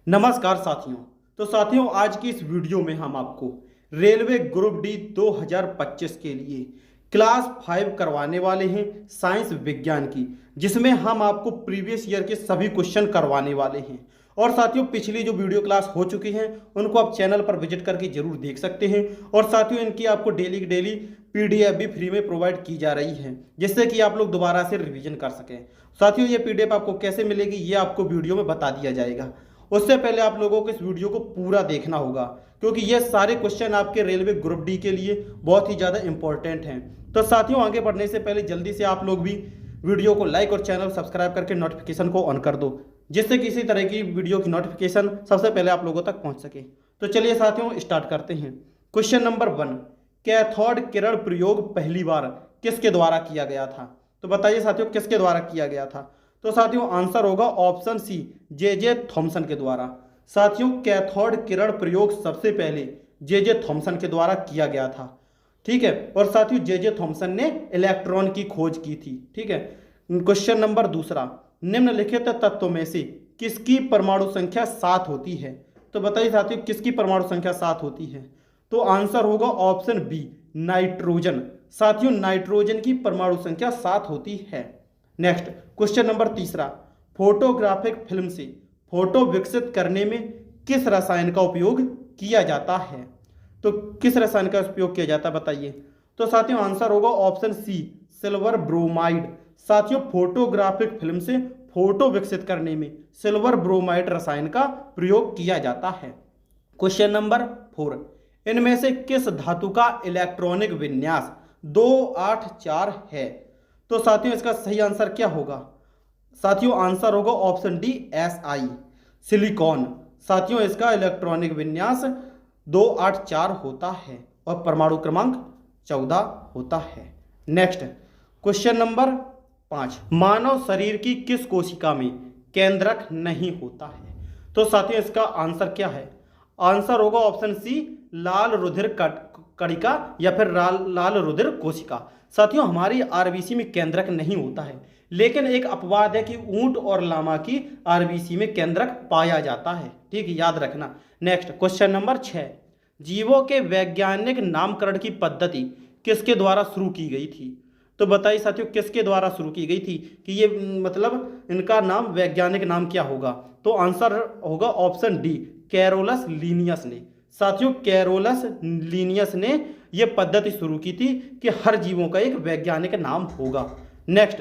नमस्कार साथियों। तो साथियों, आज की इस वीडियो में हम आपको रेलवे ग्रुप डी 2025 के लिए क्लास 5 करवाने वाले हैं साइंस विज्ञान की, जिसमें हम आपको प्रीवियस ईयर के सभी क्वेश्चन करवाने वाले हैं। और साथियों, पिछली जो वीडियो क्लास हो चुकी हैं उनको आप चैनल पर विजिट करके जरूर देख सकते हैं। और साथियों, इनकी आपको डेली की डेली पीडीएफ भी फ्री में प्रोवाइड की जा रही है, जिससे कि आप लोग दोबारा से रिवीजन कर सकें। साथियों, ये पीडीएफ आपको कैसे मिलेगी ये आपको वीडियो में बता दिया जाएगा। उससे पहले आप लोगों को इस वीडियो को पूरा देखना होगा, क्योंकि ये सारे क्वेश्चन आपके रेलवे ग्रुप डी के लिए बहुत ही ज़्यादा इंपॉर्टेंट हैं। तो साथियों, आगे बढ़ने से पहले जल्दी से आप लोग भी वीडियो को लाइक और चैनल सब्सक्राइब करके नोटिफिकेशन को ऑन कर दो, जिससे किसी तरह की वीडियो की नोटिफिकेशन सबसे पहले आप लोगों तक पहुंच सके। तो चलिए साथियों, स्टार्ट करते हैं। क्वेश्चन नंबर 1, कैथोड किरण प्रयोग पहली बार किसके द्वारा किया गया था? तो बताइए साथियों, किसके द्वारा किया गया था? तो साथियों, आंसर होगा ऑप्शन सी, जे थॉमसन के द्वारा। साथियों, कैथोड किरण प्रयोग सबसे पहले जे थॉमसन के द्वारा किया गया था। ठीक है। और साथियों, जे थॉमसन ने इलेक्ट्रॉन की खोज की थी। ठीक है। क्वेश्चन नंबर 2, निम्नलिखित तत्वों में से किसकी परमाणु संख्या 7 होती है? तो बताइए साथियों, किसकी परमाणु संख्या 7 होती है? तो आंसर होगा ऑप्शन बी, नाइट्रोजन। साथियों, नाइट्रोजन की परमाणु संख्या 7 होती है। Next, question number 3, photographic film से फोटो विकसित करने में किस रसायन का उपयोग किया जाता है? तो किस रसायन का उपयोग किया जाता है बताइए? तो साथियों, आंसर होगा ऑप्शन सी, सिल्वर ब्रोमाइड। साथियों, फोटोग्राफिक फिल्म से फोटो विकसित करने में सिल्वर ब्रोमाइड रसायन का प्रयोग किया जाता है। क्वेश्चन नंबर 4, इनमें से किस धातु का इलेक्ट्रॉनिक विन्यास 284 है? तो साथियों, इसका सही आंसर क्या होगा? साथियों, आंसर होगा ऑप्शन डी, SI, सिलिकॉन। साथियों, इसका इलेक्ट्रॉनिक विन्यास 284 होता है और परमाणु क्रमांक 14 होता है। नेक्स्ट, क्वेश्चन नंबर 5, मानव शरीर की किस कोशिका में केंद्रक नहीं होता है? तो साथियों, इसका आंसर क्या है? आंसर होगा ऑप्शन सी, लाल रुधिर कणिका या फिर लाल रुधिर कोशिका। साथियों, हमारी आरबीसी में केंद्रक नहीं होता है, लेकिन एक अपवाद है कि ऊंट और लामा की आरबीसी में केंद्रक पाया जाता है। ठीक है, याद रखना। नेक्स्ट, क्वेश्चन नंबर 6, जीवों के वैज्ञानिक नामकरण की पद्धति किसके द्वारा शुरू की गई थी? तो बताइए साथियों, किसके द्वारा शुरू की गई थी कि ये मतलब इनका नाम, वैज्ञानिक नाम क्या होगा? तो आंसर होगा ऑप्शन डी, कैरोलस लीनियस ने। साथियों, कैरोलस लीनियस ने यह पद्धति शुरू की थी कि हर जीवों का एक वैज्ञानिक नाम होगा। नेक्स्ट,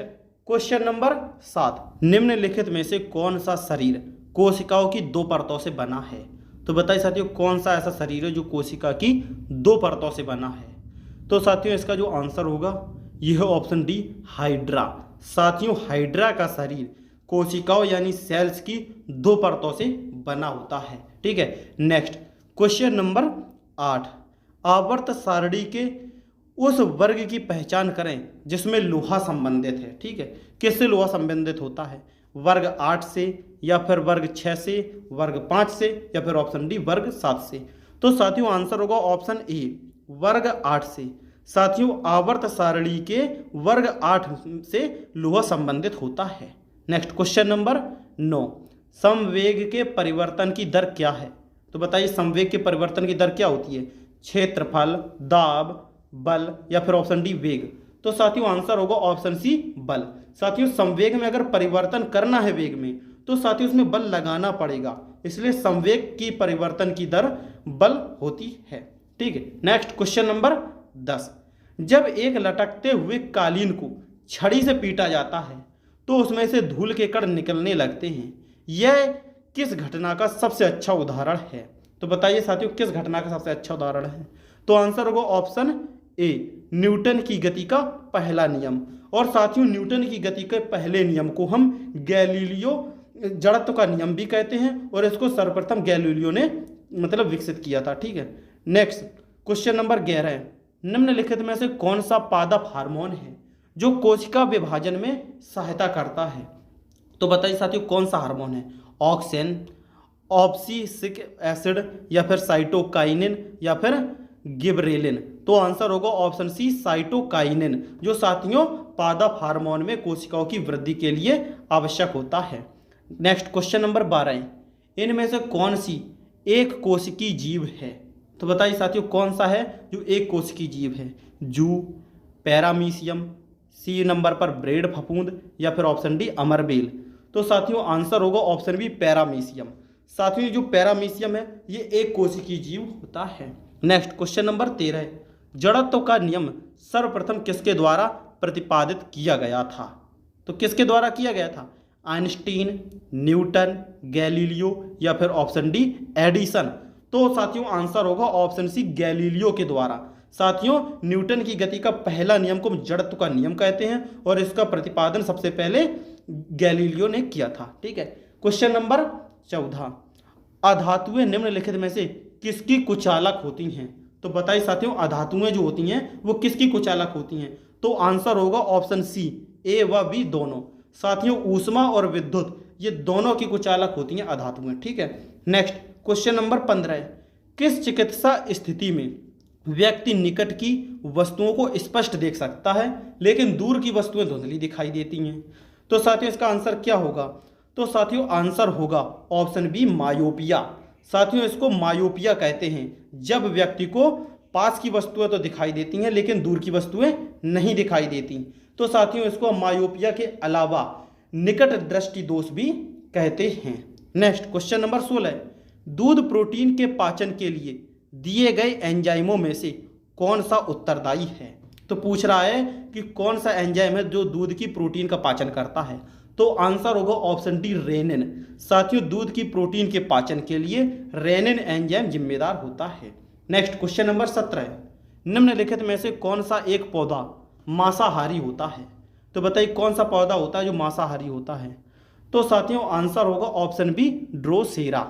क्वेश्चन नंबर 7, निम्नलिखित में से कौन सा शरीर कोशिकाओं की 2 परतों से बना है? तो बताइए साथियों, कौन सा ऐसा शरीर है जो कोशिका की 2 परतों से बना है? तो साथियों, इसका जो आंसर होगा यह है ऑप्शन डी, हाइड्रा। साथियों, हाइड्रा का शरीर कोशिकाओं यानी सेल्स की 2 परतों से बना होता है। ठीक है। नेक्स्ट, क्वेश्चन नंबर 8, आवर्त सारणी के उस वर्ग की पहचान करें जिसमें लोहा संबंधित है। ठीक है, किससे लोहा संबंधित होता है? वर्ग 8 से, या फिर वर्ग 6 से, वर्ग 5 से, या फिर ऑप्शन डी, वर्ग 7 से। तो साथियों, आंसर होगा ऑप्शन ए, वर्ग 8 से। साथियों, आवर्त सारणी के वर्ग 8 से लोहा संबंधित होता है। नेक्स्ट, क्वेश्चन नंबर 9, संवेग के परिवर्तन की दर क्या है? तो बताइए, संवेग के परिवर्तन की दर क्या होती है? क्षेत्रफल, दाब, बल, या फिर ऑप्शन डी, वेग। तो साथियों, आंसर होगा ऑप्शन सी, बल। साथियों, संवेग में अगर परिवर्तन करना है वेग में, तो साथियों उसमें बल लगाना पड़ेगा, इसलिए संवेग की परिवर्तन की दर बल होती है। ठीक है। नेक्स्ट, क्वेश्चन नंबर 10, जब एक लटकते हुए कालीन को छड़ी से पीटा जाता है तो उसमें से धूल के कण निकलने लगते हैं, यह किस घटना का सबसे अच्छा उदाहरण है? तो बताइए साथियों, किस घटना का सबसे अच्छा उदाहरण है? तो आंसर होगा ऑप्शन ए, न्यूटन की गति का पहला नियम। और साथियों, न्यूटन की गति के पहले नियम को हम गैलीलियो जड़त्व का नियम भी कहते हैं, और इसको सर्वप्रथम गैलीलियो ने मतलब विकसित किया था। ठीक है। नेक्स्ट, क्वेश्चन नंबर 11, निम्नलिखित में से कौन सा पादप हार्मोन है जो कोशिका विभाजन में सहायता करता है? तो बताइए साथियों, कौन सा हार्मोन है? ऑक्सिन, ऑब्सिसिक एसिड, या फिर साइटोकाइनिन, या फिर गिबरेलिन। तो आंसर होगा ऑप्शन सी, साइटोकाइनिन, जो साथियों पादप हार्मोन में कोशिकाओं की वृद्धि के लिए आवश्यक होता है। नेक्स्ट, क्वेश्चन नंबर 12, इनमें से कौन सी एक कोशिकीय जीव है? तो बताइए साथियों कौन सा है जो एक कोशिकीय जीव है? जू, पैरामीशियम, सी नंबर पर ब्रेड फफूंद, या फिर ऑप्शन डी अमरबेल। तो साथियों आंसर होगा ऑप्शन बी पैरामीशियम। साथियों जो पैरामीशियम है ये एक कोशिकीय जीव होता है। नेक्स्ट क्वेश्चन नंबर 13, जड़त्व का नियम सर्वप्रथम किसके द्वारा प्रतिपादित किया गया था? तो किसके द्वारा किया गया था? आइंस्टीन, न्यूटन, गैलीलियो, या फिर ऑप्शन डी एडिसन। तो साथियों आंसर होगा ऑप्शन सी गैलीलियो के द्वारा। साथियों न्यूटन की गति का पहला नियम को जड़त्व का नियम कहते हैं और इसका प्रतिपादन सबसे पहले गैलीलियो ने किया था। ठीक है। क्वेश्चन नंबर 14, अधातुएं निम्नलिखित में से किसकी कुचालक होती हैं? तो बताइए साथियों अधातुएं जो होती हैं वो किसकी कुचालक होती हैं? तो आंसर होगा ऑप्शन सी ए व बी दोनों। साथियों ऊष्मा और विद्युत ये दोनों की कुचालक होती हैं अधातुएं। ठीक है। नेक्स्ट क्वेश्चन नंबर 15, किस चिकित्सा स्थिति में व्यक्ति निकट की वस्तुओं को स्पष्ट देख सकता है लेकिन दूर की वस्तुएं धुंधली दिखाई देती हैं? तो साथियों इसका आंसर क्या होगा? तो साथियों आंसर होगा ऑप्शन बी मायोपिया। साथियों इसको मायोपिया कहते हैं जब व्यक्ति को पास की वस्तुएं तो दिखाई देती हैं लेकिन दूर की वस्तुएं नहीं दिखाई देती। तो साथियों इसको मायोपिया के अलावा निकट दृष्टि दोष भी कहते हैं। नेक्स्ट क्वेश्चन नंबर 16, दूध प्रोटीन के पाचन के लिए दिए गए एंजाइमों में से कौन सा उत्तरदायी है? तो पूछ रहा है कि कौन सा एंजाइम है जो दूध की प्रोटीन का पाचन करता है? तो आंसर होगा ऑप्शन डी रेनिन। साथियों दूध की प्रोटीन के पाचन के लिए रेनिन एंजाइम जिम्मेदार होता है। नेक्स्ट क्वेश्चन नंबर 17, निम्नलिखित में से कौन सा एक पौधा मांसाहारी होता है? तो बताइए कौन सा पौधा होता है जो मांसाहारी होता है? तो साथियों आंसर होगा ऑप्शन बी ड्रोसेरा।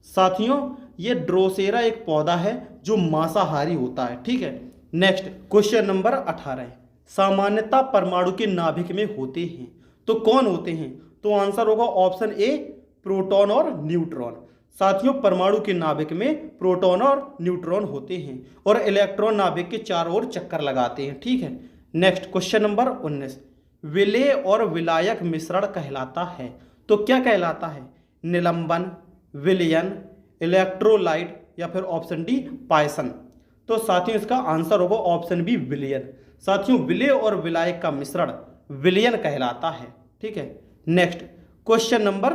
साथियों ये ड्रोसेरा एक पौधा है जो मांसाहारी होता है। ठीक है। नेक्स्ट क्वेश्चन नंबर 18, सामान्यतः परमाणु के नाभिक में होते हैं तो कौन होते हैं? तो आंसर होगा ऑप्शन ए प्रोटॉन और न्यूट्रॉन। साथियों परमाणु के नाभिक में प्रोटॉन और न्यूट्रॉन होते हैं और इलेक्ट्रॉन नाभिक के चारों ओर चक्कर लगाते हैं। ठीक है। नेक्स्ट क्वेश्चन नंबर 19, विलेय और विलायक मिश्रण कहलाता है तो क्या कहलाता है? निलंबन, विलयन, इलेक्ट्रोलाइट, या फिर ऑप्शन डी पायसन। तो साथियों इसका आंसर होगा ऑप्शन बी विलयन। साथियों विलेय और विलायक का मिश्रण विलयन कहलाता है। ठीक है। नेक्स्ट क्वेश्चन नंबर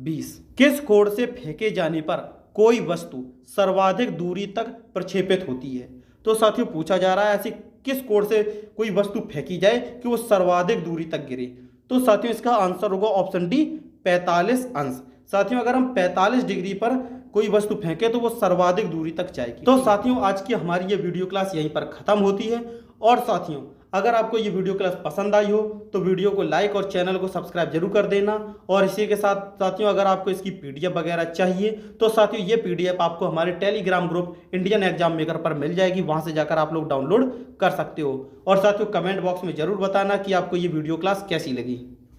20, किस कोण से फेंके जाने पर कोई वस्तु सर्वाधिक दूरी तक प्रक्षेपित होती है? तो साथियों पूछा जा रहा है ऐसी किस कोण से कोई वस्तु फेंकी जाए कि वो सर्वाधिक दूरी तक गिरे? तो साथियों इसका आंसर होगा ऑप्शन डी 45 अंश। साथियों अगर हम 45 डिग्री पर कोई वस्तु फेंके तो वो सर्वाधिक दूरी तक जाएगी। तो साथियों आज की हमारी ये वीडियो क्लास यहीं पर खत्म होती है। और साथियों अगर आपको ये वीडियो क्लास पसंद आई हो तो वीडियो को लाइक और चैनल को सब्सक्राइब जरूर कर देना। और इसी के साथ साथियों अगर आपको इसकी पीडीएफ वगैरह चाहिए तो साथियों ये पीडीएफ आपको हमारे Telegram group Indian exam maker पर मिल जाएगी, वहां से जाकर आप लोग डाउनलोड कर सकते हो। और साथियों कमेंट बॉक्स में जरूर बताना कि आपको ये वीडियो क्लास कैसी लगी।